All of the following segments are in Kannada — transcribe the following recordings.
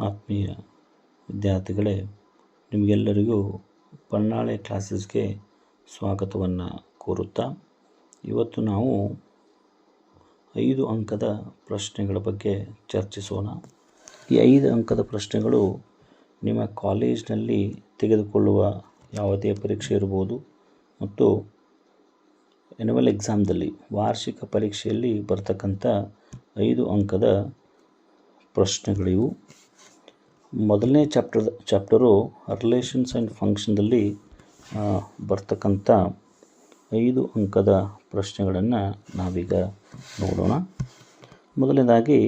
ಆತ್ಮೀಯ ವಿದ್ಯಾರ್ಥಿಗಳೇ, ನಿಮಗೆಲ್ಲರಿಗೂ ಪನ್ನಾಳೆ ಕ್ಲಾಸಸ್ಗೆ ಸ್ವಾಗತವನ್ನು ಕೋರುತ್ತಾ ಇವತ್ತು ನಾವು 5 ಅಂಕದ ಪ್ರಶ್ನೆಗಳ ಬಗ್ಗೆ ಚರ್ಚಿಸೋಣ. ಈ 5 ಅಂಕದ ಪ್ರಶ್ನೆಗಳು ನಿಮ್ಮ ಕಾಲೇಜಿನಲ್ಲಿ ತೆಗೆದುಕೊಳ್ಳುವ ಯಾವುದೇ ಪರೀಕ್ಷೆ ಇರ್ಬೋದು ಮತ್ತು ಆ್ಯನ್ಯುವಲ್ ಎಕ್ಸಾಮ್ದಲ್ಲಿ ವಾರ್ಷಿಕ ಪರೀಕ್ಷೆಯಲ್ಲಿ ಬರ್ತಕ್ಕಂಥ 5 ಅಂಕದ ಪ್ರಶ್ನೆಗಳಿವು. ಮೊದಲನೇ ಚಾಪ್ಟರು ರಿಲೇಷನ್ಸ್ ಆ್ಯಂಡ್ ಫಂಕ್ಷನ್ದಲ್ಲಿ ಬರ್ತಕ್ಕಂಥ 5 ಅಂಕದ ಪ್ರಶ್ನೆಗಳನ್ನು ನಾವೀಗ ನೋಡೋಣ. ಮೊದಲನೇದಾಗಿ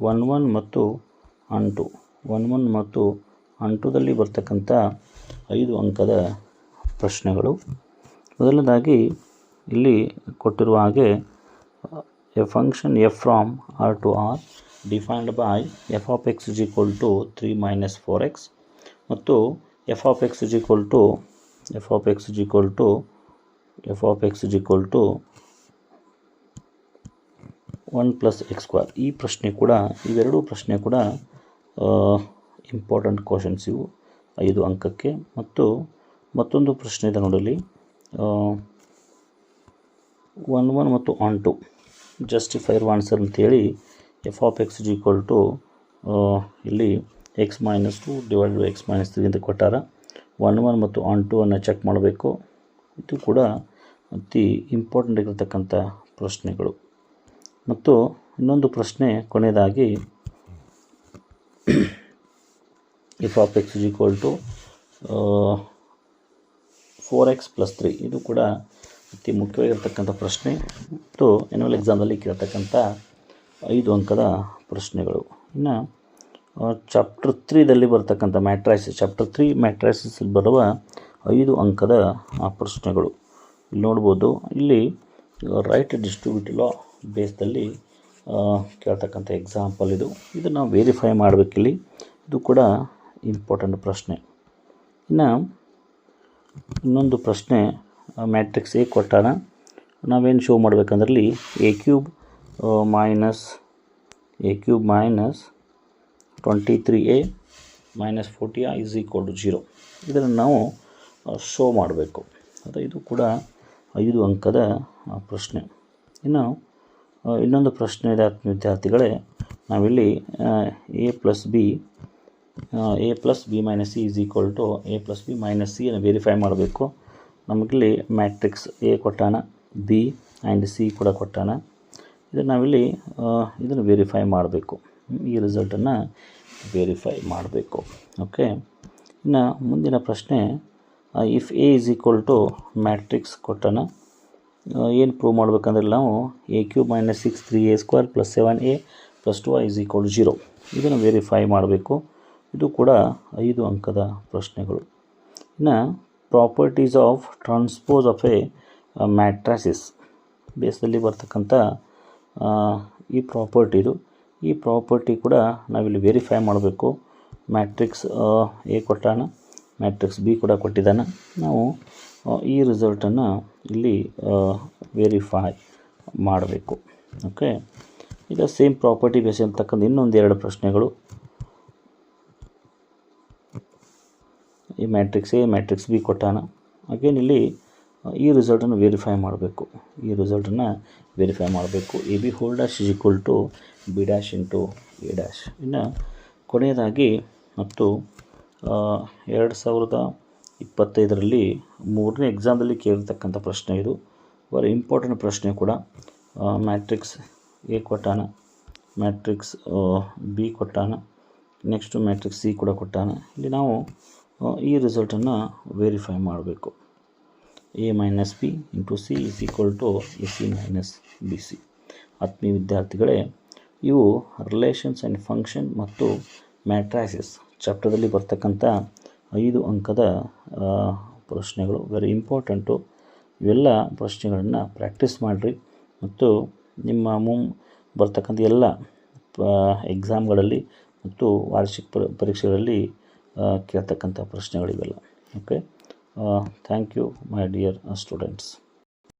1 ಮತ್ತು ಅಂಟು 1 ಮತ್ತು ಅಂಟುದಲ್ಲಿ ಬರ್ತಕ್ಕಂಥ 5 ಅಂಕದ ಪ್ರಶ್ನೆಗಳು. ಮೊದಲನೇದಾಗಿ ಇಲ್ಲಿ ಕೊಟ್ಟಿರುವ ಹಾಗೆ A function f from R to R defined by f of x is equal to 3 minus 4x ಮತ್ತು f of x is equal to 1 plus x square. ಈ ಪ್ರಶ್ನೆ ಕೂಡ, ಇವೆರಡೂ ಪ್ರಶ್ನೆ ಕೂಡ ಇಂಪಾರ್ಟೆಂಟ್ ಕ್ವಶನ್ಸ್ ಇವು 5 ಅಂಕಕ್ಕೆ. ಮತ್ತು ಮತ್ತೊಂದು ಪ್ರಶ್ನೆ ಇದೆ ನೋಡಲಿ, 1 ಮತ್ತು ಆನ್2 ಜಸ್ಟಿಫೈರ್ ಆನ್ಸರ್ ಅಂತೇಳಿ f of x is equal to ಇಲ್ಲಿ x minus 2 divided by x minus 3 ಅಂತ ಕೊಟ್ಟಾರ. 1 ಮತ್ತು ಆನ್2 ಅನ್ನು ಚೆಕ್ ಮಾಡಬೇಕು. ಇದು ಕೂಡ ಅತಿ ಇಂಪಾರ್ಟೆಂಟ್ ಆಗಿರ್ತಕ್ಕಂಥ ಪ್ರಶ್ನೆಗಳು. ಮತ್ತು ಇನ್ನೊಂದು ಪ್ರಶ್ನೆ ಕೊನೆಯದಾಗಿ f of x is equal to 4x plus 3. ಇದು ಕೂಡ ಅತಿ ಮುಖ್ಯವಾಗಿರ್ತಕ್ಕಂಥ ಪ್ರಶ್ನೆ ಮತ್ತು ಆ್ಯನ್ಯುವಲ್ ಎಕ್ಸಾಮ್ದಲ್ಲಿ ಕೇಳ್ತಕ್ಕಂಥ 5 ಅಂಕದ ಪ್ರಶ್ನೆಗಳು. ಇನ್ನು ಚಾಪ್ಟರ್ 3ದಲ್ಲಿ ಬರ್ತಕ್ಕಂಥ ಮ್ಯಾಟ್ರೈಸಿಸ್, ಚಾಪ್ಟರ್ 3 ಮ್ಯಾಟ್ರೈಸಿಸಲ್ಲಿ ಬರುವ 5 ಅಂಕದ ಪ್ರಶ್ನೆಗಳು ಇಲ್ಲಿ ನೋಡ್ಬೋದು. ಇಲ್ಲಿ ರೈಟ್ ಡಿಸ್ಟ್ರಿಬ್ಯೂಟಿವ್ ಲಾ ಬೇಸ್ದಲ್ಲಿ ಕೇಳ್ತಕ್ಕಂಥ ಎಕ್ಸಾಂಪಲ್ ಇದು ನಾವು ವೆರಿಫೈ ಮಾಡಬೇಕಿಲ್ಲಿ. ಇದು ಕೂಡ ಇಂಪಾರ್ಟೆಂಟ್ ಪ್ರಶ್ನೆ. ಇನ್ನು ಇನ್ನೊಂದು ಪ್ರಶ್ನೆ, ಮ್ಯಾಟ್ರಿಕ್ಸ್ ಎ ಕೊಟ್ಟಾನ, ನಾವೇನು ಶೋ ಮಾಡಬೇಕಂದ್ರಲ್ಲಿ a cube minus 23a minus 40a is equal to 0. ಇದನ್ನು ನಾವು ಶೋ ಮಾಡಬೇಕು. ಇದು ಕೂಡ 5 ಅಂಕದ ಪ್ರಶ್ನೆ. ಇನ್ನು ಇನ್ನೊಂದು ಪ್ರಶ್ನೆ ಇದೆ ವಿದ್ಯಾರ್ಥಿಗಳೇ, ನಾವಿಲ್ಲಿ a plus B minus C is equal to a plus B minus C ಅನ್ನು ವೆರಿಫೈ ಮಾಡಬೇಕು. ನಮಗಿಲ್ಲಿ ಮ್ಯಾಟ್ರಿಕ್ಸ್ ಎ ಕೊಟ್ಟಾನ, ಬಿ ಆ್ಯಂಡ್ ಸಿ ಕೂಡ ಕೊಟ್ಟಾನ. ಇದನ್ನು ನಾವಿಲ್ಲಿ ಇದನ್ನು ವೆರಿಫೈ ಮಾಡಬೇಕು. ಈ ರಿಸಲ್ಟನ್ನು ವೆರಿಫೈ ಮಾಡಬೇಕು. ಓಕೆ. ಇನ್ನು ಮುಂದಿನ ಪ್ರಶ್ನೆ, if A is equal to matrix ಕೊಟ್ಟಾನ, ಏನು ಪ್ರೂವ್ ಮಾಡಬೇಕಂದ್ರೆ ನಾವು a cube minus 6 3a square plus 7a plus 2a is equal to 0. ಇದನ್ನು ವೆರಿಫೈ ಮಾಡಬೇಕು. ಇದು ಕೂಡ 5 ಅಂಕದ ಪ್ರಶ್ನೆಗಳು. ಇನ್ನು properties of transpose of a matrices ಬೇಸ್ದಲ್ಲಿ ಬರ್ತಕ್ಕಂಥ ಈ ಪ್ರಾಪರ್ಟಿ ಕೂಡ ನಾವಿಲ್ಲಿ ವೆರಿಫೈ ಮಾಡಬೇಕು. ಮ್ಯಾಟ್ರಿಕ್ಸ್ ಎ ಕೊಟ್ಟಾನ, ಮ್ಯಾಟ್ರಿಕ್ಸ್ ಬಿ ಕೂಡ ಕೊಟ್ಟಿದ್ದಾನೆ. ನಾವು ಈ ರಿಸಲ್ಟನ್ನು ಇಲ್ಲಿ ವೆರಿಫೈ ಮಾಡಬೇಕು. ಓಕೆ. ಈಗ ಸೇಮ್ ಪ್ರಾಪರ್ಟಿ ಬೇಸ್ ಅಂತಕ್ಕಂಥ ಇನ್ನೊಂದು 2 ಪ್ರಶ್ನೆಗಳು. ಈ ಮ್ಯಾಟ್ರಿಕ್ಸ್ ಎ ಮ್ಯಾಟ್ರಿಕ್ಸ್ ಬಿ ಕೊಟ್ಟಾನ, ಅಗೇನ್ ಇಲ್ಲಿ ಈ ರಿಸಲ್ಟನ್ನು ವೆರಿಫೈ ಮಾಡಬೇಕು. A B whole dash is equal to B dash into A dash. ಇನ್ನು ಕೊನೆಯದಾಗಿ ಮತ್ತು 2025ರಲ್ಲಿ 3ನೇ ಎಕ್ಸಾಮ್ದಲ್ಲಿ ಕೇಳಿರ್ತಕ್ಕಂಥ ಪ್ರಶ್ನೆ ಇದು. ವೆರಿ ಇಂಪಾರ್ಟೆಂಟ್ ಪ್ರಶ್ನೆ ಕೂಡ. ಮ್ಯಾಟ್ರಿಕ್ಸ್ ಎ ಕೊಟ್ಟಾನ, ಮ್ಯಾಟ್ರಿಕ್ಸ್ ಬಿ ಕೊಟ್ಟಾನ, ನೆಕ್ಸ್ಟು ಮ್ಯಾಟ್ರಿಕ್ಸ್ ಸಿ ಕೂಡ ಕೊಟ್ಟಾನ. ಇಲ್ಲಿ ನಾವು ಈ ರಿಸಲ್ಟನ್ನು ವೆರಿಫೈ ಮಾಡಬೇಕು. A minus B into C is equal to A C minus B C. ಆತ್ಮೀಯ ವಿದ್ಯಾರ್ಥಿಗಳೇ, ಇವು ರಿಲೇಷನ್ಸ್ ಆ್ಯಂಡ್ ಫಂಕ್ಷನ್ ಮತ್ತು ಮ್ಯಾಟ್ರೈಸಿಸ್ ಚಾಪ್ಟರ್ದಲ್ಲಿ ಬರ್ತಕ್ಕಂಥ 5 ಅಂಕದ ಪ್ರಶ್ನೆಗಳು. Very important. ಇವೆಲ್ಲ ಪ್ರಶ್ನೆಗಳನ್ನು ಪ್ರಾಕ್ಟೀಸ್ ಮಾಡಿರಿ ಮತ್ತು ನಿಮ್ಮ ಬರ್ತಕ್ಕಂಥ ಎಲ್ಲ ಎಕ್ಸಾಮ್ಗಳಲ್ಲಿ ಮತ್ತು ವಾರ್ಷಿಕ ಪರೀಕ್ಷೆಗಳಲ್ಲಿ ಕೇಳ್ತಕ್ಕಂಥ ಪ್ರಶ್ನೆಗಳಿವೆಲ್ಲ. Okay. Thank you my dear students.